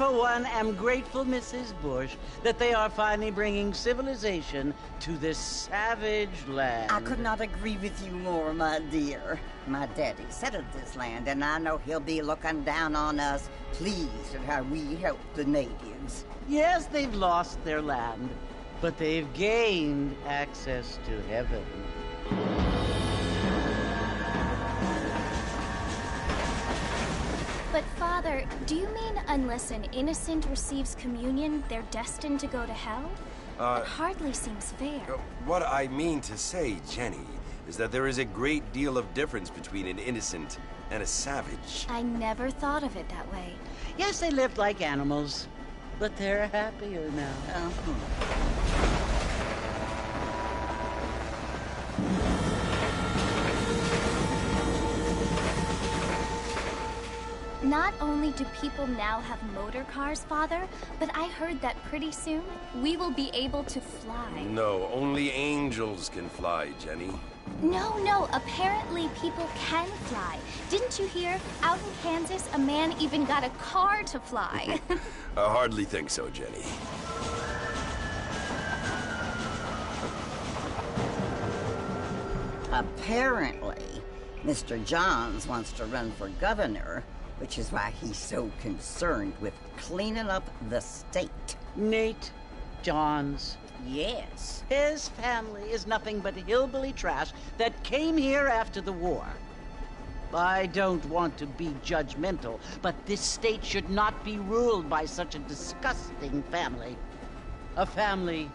for one, am grateful, Mrs. Bush, that they are finally bringing civilization to this savage land. I could not agree with you more, my dear. My daddy settled this land, and I know he'll be looking down on us, pleased at how we help the natives. Yes, they've lost their land, but they've gained access to heaven. But Father, do you mean unless an innocent receives communion, they're destined to go to hell? That hardly seems fair. What I mean to say, Jenny, is that there is a great deal of difference between an innocent and a savage. I never thought of it that way. Yes, they lived like animals, but they're happier now. Not only do people now have motor cars, Father, but I heard that pretty soon we will be able to fly. No, only angels can fly, Jenny. No, apparently people can fly. Didn't you hear? Out in Kansas, a man even got a car to fly. I hardly think so, Jenny. Apparently, Mr. Johns wants to run for governor, which is why he's so concerned with cleaning up the state. Nate Johns. Yes. His family is nothing but hillbilly trash that came here after the war. I don't want to be judgmental, but this state should not be ruled by such a disgusting family. A family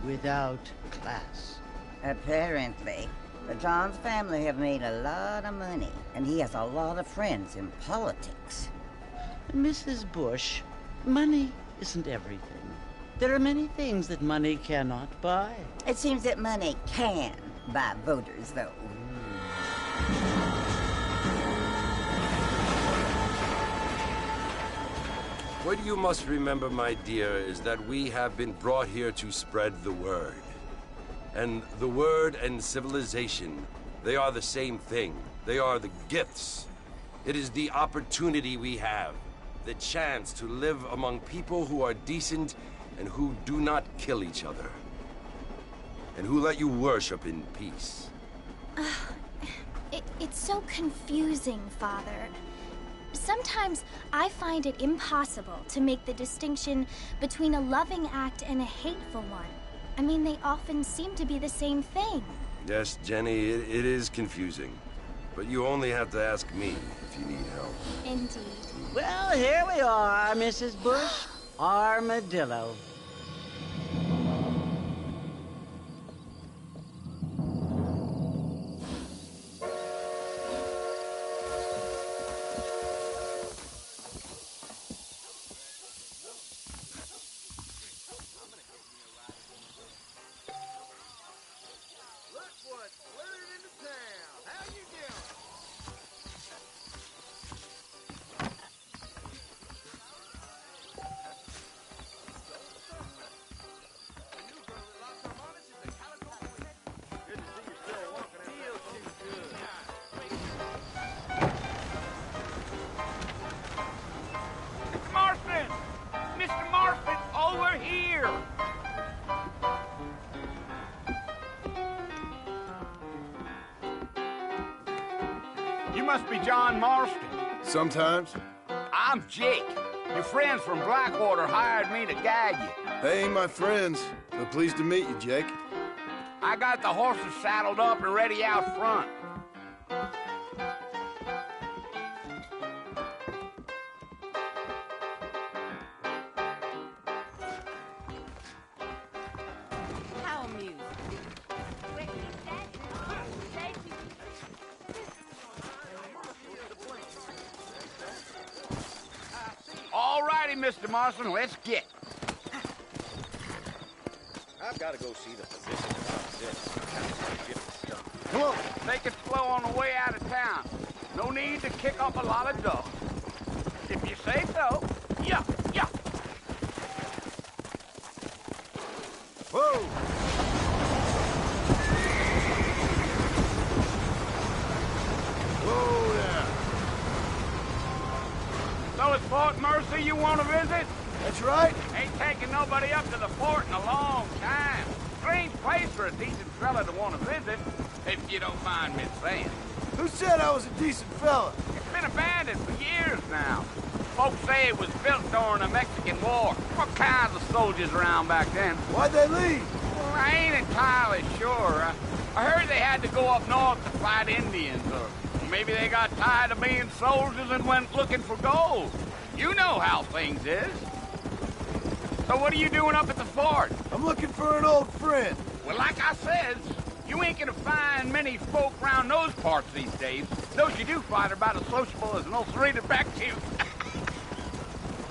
without class. Apparently. The Johns family have made a lot of money, and he has a lot of friends in politics. Mrs. Bush, money isn't everything. There are many things that money cannot buy. It seems that money can buy voters, though. What you must remember, my dear, is that we have been brought here to spread the word. And the word and civilization, they are the same thing. They are the gifts. It is the opportunity we have, the chance to live among people who are decent and who do not kill each other, and who let you worship in peace. It's so confusing, Father. Sometimes I find it impossible to make the distinction between a loving act and a hateful one. I mean, they often seem to be the same thing. Yes, Jenny, it is confusing. But you only have to ask me if you need help. Indeed. Well, here we are, Mrs. Bush. Armadillo. You must be John Marston. Sometimes. I'm Jake. Your friends from Blackwater hired me to guide you. They ain't my friends, but pleased to meet you, Jake. I got the horses saddled up and ready out front. How amusing. All righty, Mr. Marston, let's get. I've got to go see the physician about this. Come on. Take it slow on the way out of town. No need to kick up a lot of dust. If you say so. Yeah. Whoa! Whoa there! So it's Fort Mercy you want to visit? That's right. Ain't taking nobody up to the fort in a long time. Strange place for a decent fella to want to visit, if you don't mind me saying. Who said I was a decent fella? It's been abandoned for years now. Folks say it was built during the Mexican War. What kinds of soldiers around back then? Why'd they leave? Well, I ain't entirely sure. I heard they had to go up north to fight Indians, or maybe they got tired of being soldiers and went looking for gold. You know how things is. So what are you doing up at the fort? I'm looking for an old friend. Well, like I said, you ain't gonna find many folk around those parts these days. Those you do find are about as sociable as an old serrated back tooth.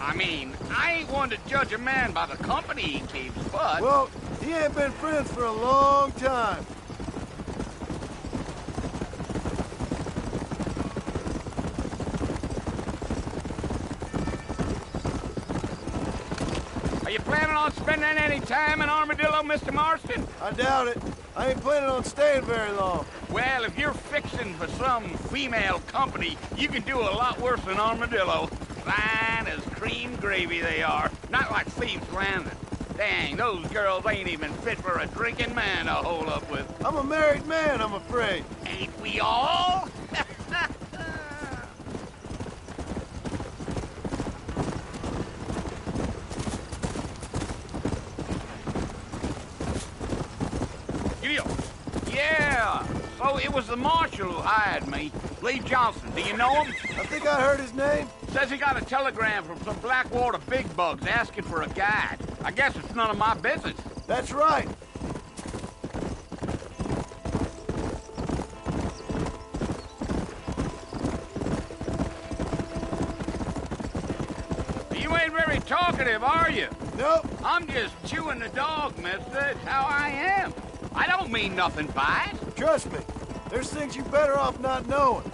I mean, I ain't one to judge a man by the company he keeps, but... Well, he ain't been friends for a long time. Are you planning on spending any time in Armadillo, Mr. Marston? I doubt it. I ain't planning on staying very long. Well, if you're fixing for some female company, you can do a lot worse than Armadillo. Fine as cream gravy they are. Not like Thieves' Landing. Dang, those girls ain't even fit for a drinking man to hole up with. I'm a married man, I'm afraid. Ain't we all? Yeah, so it was the marshal who hired me. Lee Johnson, do you know him? I think I heard his name. Says he got a telegram from some Blackwater big bugs asking for a guide. I guess it's none of my business. That's right. You ain't very talkative, are you? Nope. I'm just chewing the dog, mister. It's how I am. I don't mean nothing by it. Trust me. There's things you're better off not knowing.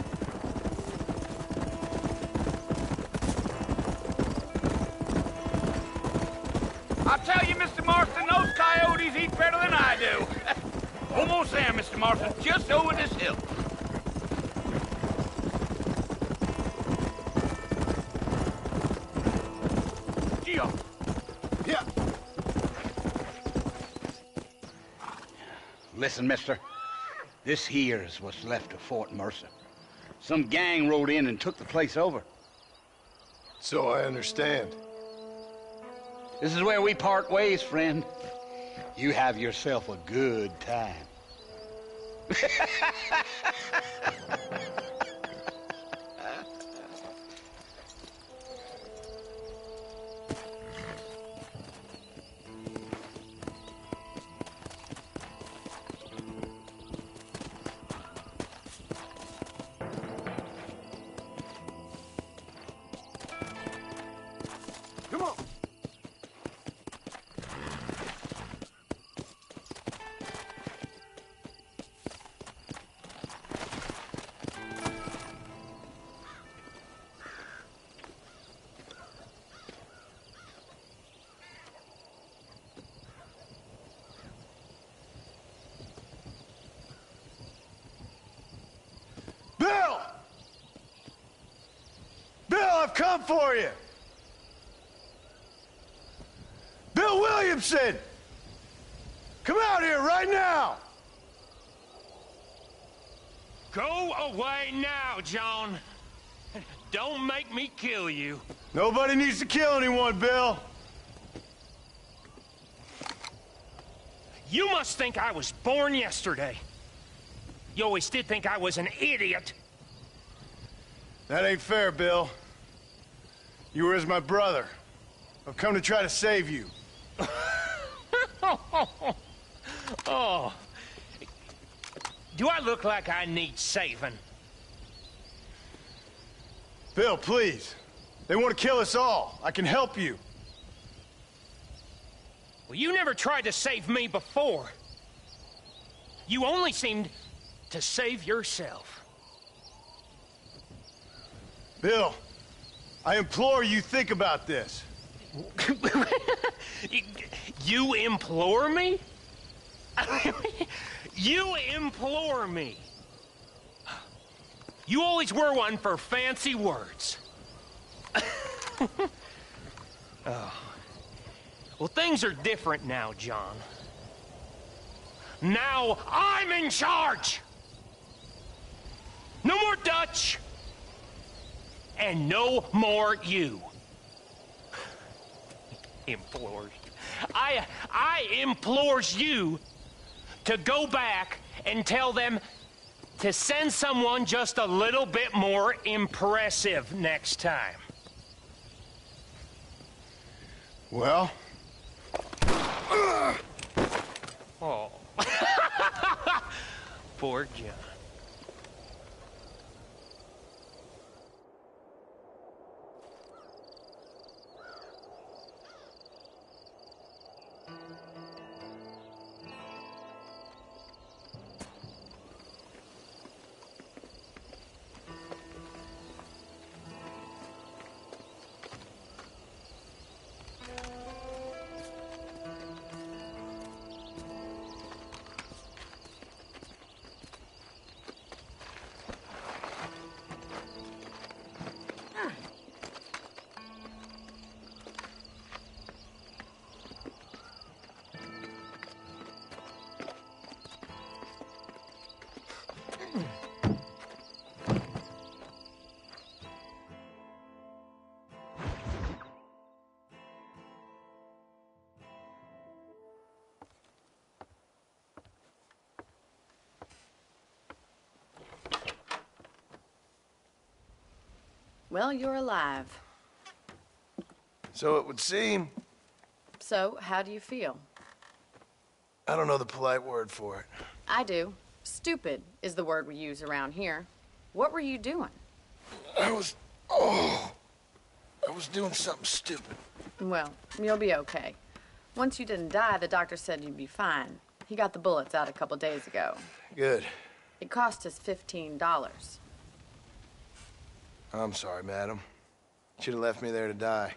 I'll tell you, Mr. Marston, those coyotes eat better than I do. Almost there, Mr. Marston, just over this hill. Geo. Yeah. Listen, mister. This here is what's left of Fort Mercer. Some gang rode in and took the place over. So I understand. This is where we part ways, friend. You have yourself a good time. Come on. Bill! Bill, I've come for you! Bill Williamson! Come out here right now! Go away now, John. Don't make me kill you. Nobody needs to kill anyone, Bill. You must think I was born yesterday. You always did think I was an idiot. That ain't fair, Bill. You were as my brother. I've come to try to save you. Oh. Do I look like I need saving? Bill, please. They want to kill us all. I can help you. Well, you never tried to save me before. You only seemed to save yourself. Bill, I implore you think about this. You implore me? You implore me? You always were one for fancy words. Well, things are different now, John. Now I'm in charge! No more Dutch! And no more you. Implores. I implores you to go back and tell them to send someone just a little bit more impressive next time. Well? Oh. Poor John. Well, you're alive. So it would seem. So, how do you feel? I don't know the polite word for it. I do. Stupid is the word we use around here. What were you doing? I was doing something stupid. Well, you'll be okay. Once you didn't die, the doctor said you'd be fine. He got the bullets out a couple days ago. Good. It cost us $15. I'm sorry, madam. Should have left me there to die.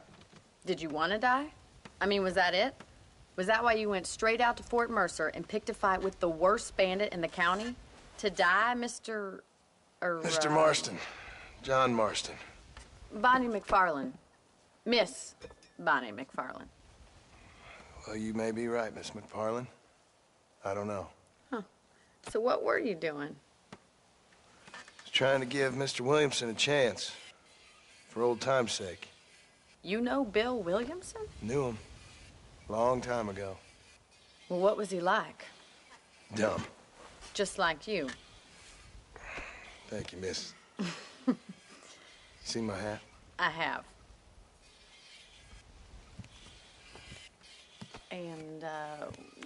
Did you want to die? I mean, was that it? Was that why you went straight out to Fort Mercer and picked a fight with the worst bandit in the county? To die, Mr. Mr. Marston. John Marston. Bonnie McFarland. Miss Bonnie McFarland. Well, you may be right, Miss McFarland. I don't know. Huh. So what were you doing? Was trying to give Mr. Williamson a chance. For old time's sake. You know Bill Williamson? Knew him. Long time ago. Well, what was he like? Dumb. Just like you. Thank you, miss. See my hat? I have. And,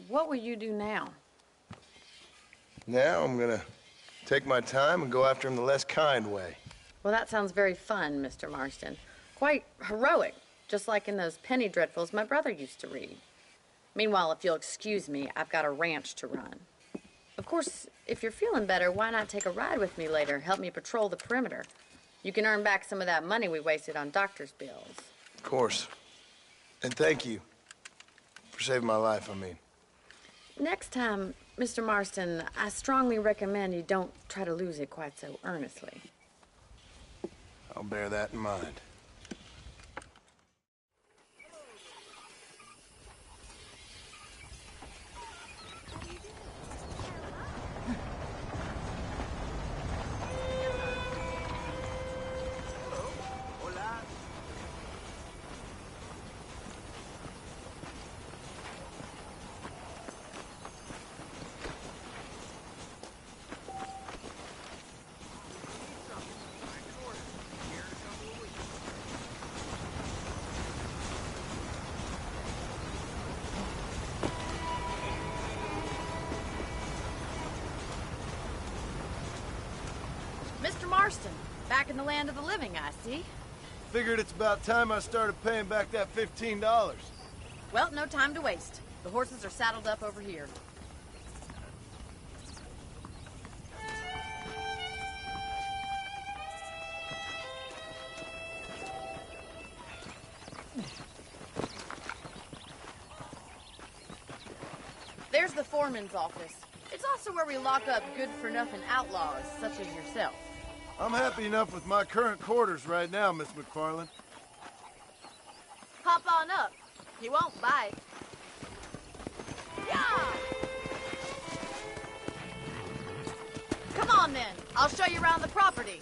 what will you do now? Now I'm gonna take my time and go after him the less kind way. Well, that sounds very fun, Mr. Marston. Quite heroic, just like in those penny dreadfuls my brother used to read. Meanwhile, if you'll excuse me, I've got a ranch to run. Of course, if you're feeling better, why not take a ride with me later? Help me patrol the perimeter. You can earn back some of that money we wasted on doctor's bills. Of course. And thank you. For saving my life, I mean. Next time, Mr. Marston, I strongly recommend you don't try to lose it quite so earnestly. I'll bear that in mind. Mr. Marston, back in the land of the living, I see. Figured it's about time I started paying back that $15. Well, no time to waste. The horses are saddled up over here. There's the foreman's office. It's also where we lock up good-for-nothing outlaws, such as yourself. I'm happy enough with my current quarters right now, Miss McFarland. Hop on up. He won't bite. Yeah! Come on then. I'll show you around the property.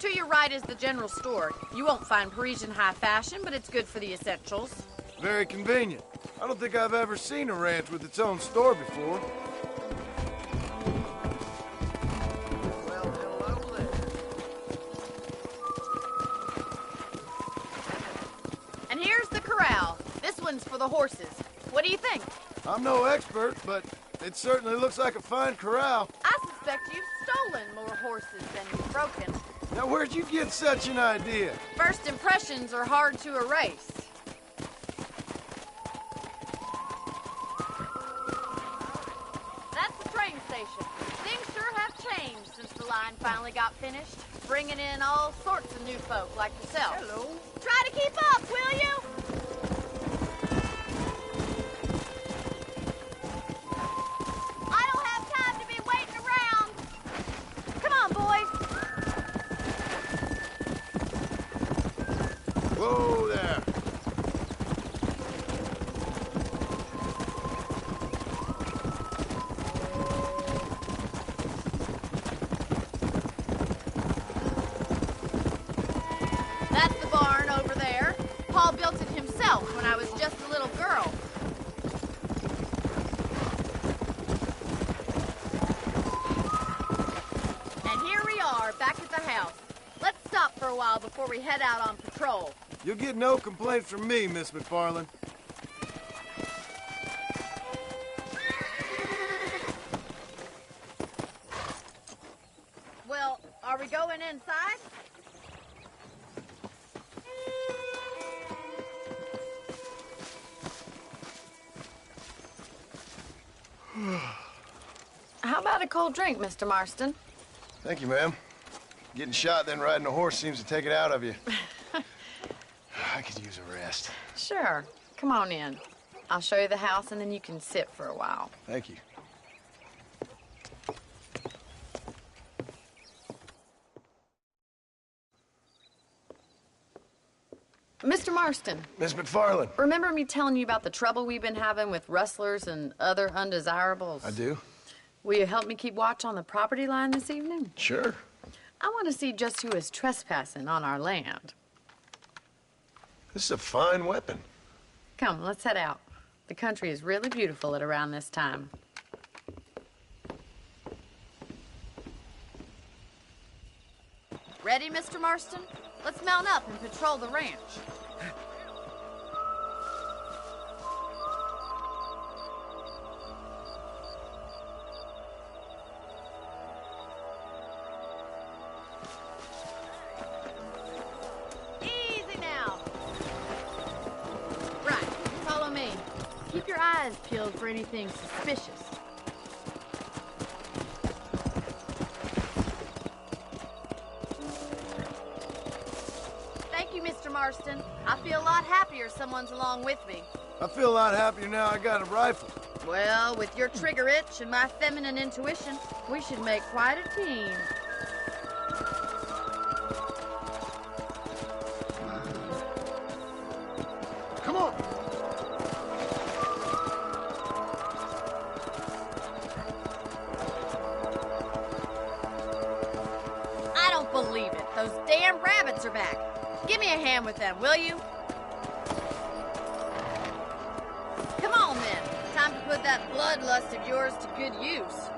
To your right is the general store. You won't find Parisian high fashion, but it's good for the essentials. Very convenient. I don't think I've ever seen a ranch with its own store before. Well, hello there. And here's the corral. This one's for the horses. What do you think? I'm no expert, but it certainly looks like a fine corral. I suspect you've stolen more horses than you've broken. Now, where'd you get such an idea? First impressions are hard to erase. That's the train station. Things sure have changed since the line finally got finished, bringing in all sorts of new folk like yourself. Hello. Try to keep up, will you? I don't have time to be waiting around. Come on, boys. Whoa there. That's the barn over there. Paul built it himself when I was just a little girl. And here we are, back at the house. Let's stop for a while before we head out on patrol. You'll get no complaints from me, Miss McFarland. Well, are we going inside? How about a cold drink, Mr. Marston? Thank you, ma'am. Getting shot, then riding a horse seems to take it out of you. I could use a rest. Sure. Come on in. I'll show you the house, and then you can sit for a while. Thank you. Mr. Marston, Miss McFarland. remember me telling you about the trouble we've been having with rustlers and other undesirables? I do. Will you help me keep watch on the property line this evening? Sure. I want to see just who is trespassing on our land. This is a fine weapon. Come, let's head out. The country is really beautiful at around this time. Ready, Mr. Marston? Let's mount up and patrol the ranch. Easy now. Right, follow me. Keep your eyes peeled for anything suspicious. Thank you, Mr. Marston. I feel a lot happier someone's along with me. I feel a lot happier now I got a rifle. Well, with your trigger itch and my feminine intuition, we should make quite a team. on! I don't believe it. Those damn rabbits are back. Give me a hand with them, will you? Come on, then. Time to put that bloodlust of yours to good use.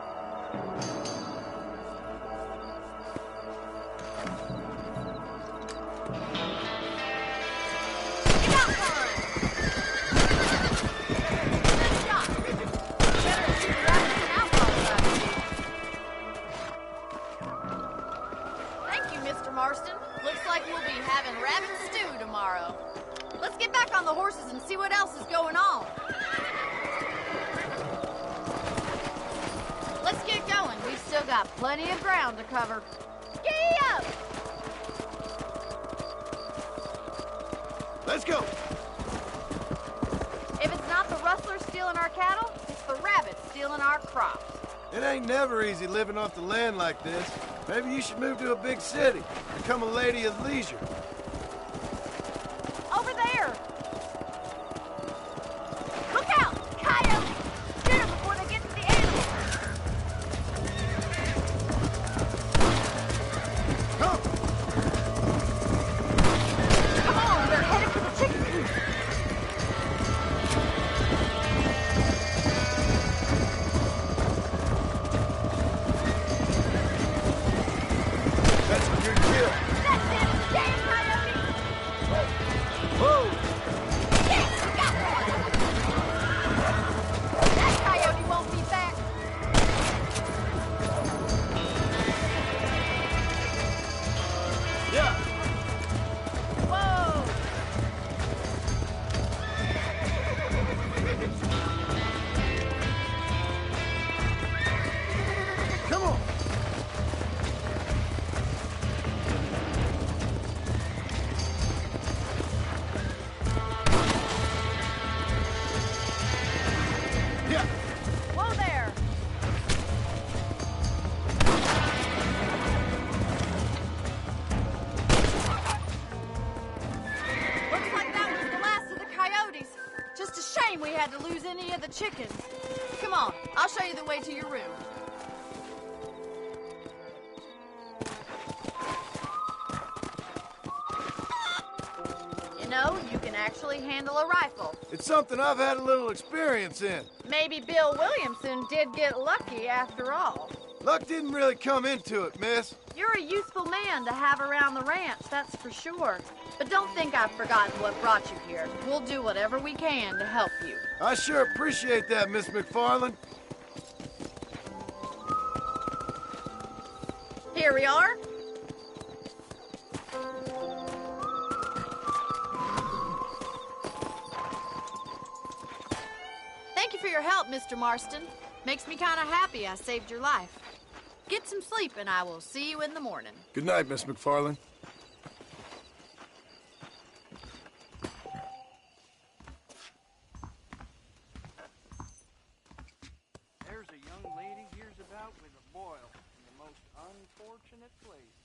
You got one! Good shot. Better than two rabbits and outlaws out here. Thank you, Mr. Marston. Looks like we'll be having rabbit stew tomorrow. Let's get back on the horses and see what else is going on. Let's get going. We've still got plenty of ground to cover. Giddy up! Let's go! If it's not the rustlers stealing our cattle, it's the rabbits stealing our crops. It ain't never easy living off the land like this. Maybe you should move to a big city. Become a lady of leisure. Over there! Look out! Coyotes! Get them before they get to the animals! Come! Come on, we're headed for the chicken coop! That's a good kill. That's it! Damn coyote! Whoa! Yes! Got one! That coyote won't be back! Yeah! Whoa! Come on! Yeah! Whoa there! Looks like that was the last of the coyotes. Just a shame we had to lose any of the chickens. Come on, I'll show you the way to your room. You know, you can actually handle a rifle. It's something I've had a little experience in. Maybe Bill Williamson did get lucky after all. Luck didn't really come into it, miss. You're a useful man to have around the ranch, that's for sure. But don't think I've forgotten what brought you here. We'll do whatever we can to help you. I sure appreciate that, Miss McFarland. Here we are. Thank you for your help, Mr. Marston. Makes me kind of happy I saved your life. Get some sleep and I will see you in the morning. Good night, Miss McFarland. There's a young lady hears about with a boil in the most unfortunate place.